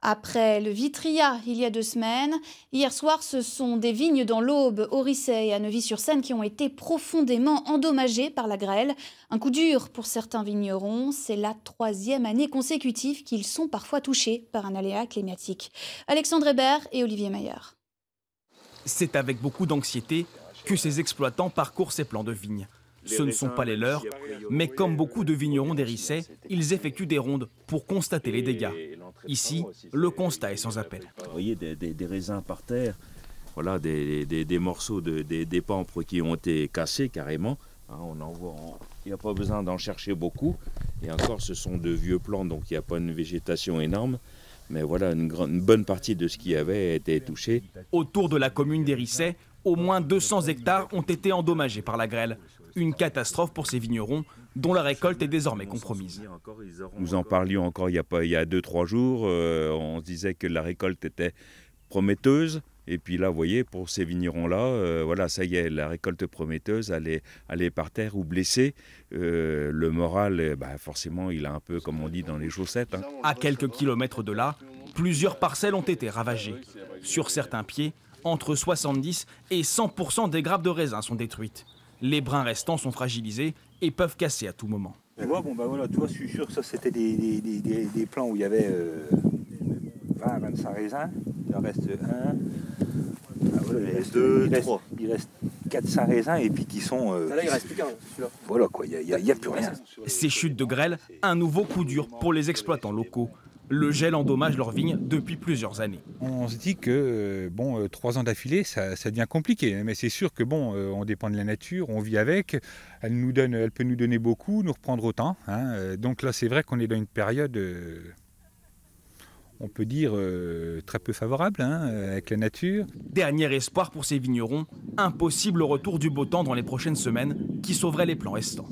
Après le Vitria, il y a 2 semaines, hier soir, ce sont des vignes dans l'Aube, au Risset et à Neuvy-sur-Seine qui ont été profondément endommagées par la grêle. Un coup dur pour certains vignerons. C'est la 3e année consécutive qu'ils sont parfois touchés par un aléa climatique. Alexandre Hébert et Olivier Maillard. C'est avec beaucoup d'anxiété que ces exploitants parcourent ces plants de vignes. Ce ne sont pas les leurs, mais comme beaucoup de vignerons des Rissets, ils effectuent des rondes pour constater les dégâts. Ici, le constat est sans appel. Vous voyez des raisins par terre, voilà, des morceaux des pampres qui ont été cassés carrément. On en voit, il n'y a pas besoin d'en chercher beaucoup. Et encore, ce sont de vieux plants, donc il n'y a pas une végétation énorme. Mais voilà, une bonne partie de ce qu'il y avait a été touché. Autour de la commune des Rissets, au moins 200 hectares ont été endommagés par la grêle. Une catastrophe pour ces vignerons dont la récolte est désormais compromise. Nous en parlions encore il y a 2-3 jours. On se disait que la récolte était prometteuse. Et puis là, vous voyez, pour ces vignerons-là, voilà, ça y est, la récolte prometteuse, elle est par terre ou blessée. Le moral, forcément, il a un peu, comme on dit, dans les chaussettes. À quelques kilomètres de là, plusieurs parcelles ont été ravagées. Sur certains pieds, entre 70 et 100% des grappes de raisin sont détruites. Les brins restants sont fragilisés et peuvent casser à tout moment. Tu vois, voilà, tu vois, je suis sûr que ça c'était des plants où il y avait 20-25 raisins. Il en reste un. Voilà, il reste 400 raisins et puis qui sont. Là, il reste plus qu'un, celui-là. Voilà quoi, il n'y a plus rien. Ces chutes de grêle, un nouveau coup dur pour les exploitants locaux. Le gel endommage leurs vignes depuis plusieurs années. On se dit que 3 ans d'affilée, ça devient compliqué. Mais c'est sûr que on dépend de la nature, on vit avec. Elle peut nous donner beaucoup, nous reprendre autant. Donc là, c'est vrai qu'on est dans une période, on peut dire, très peu favorable avec la nature. Dernier espoir pour ces vignerons, un possible retour du beau temps dans les prochaines semaines qui sauverait les plants restants.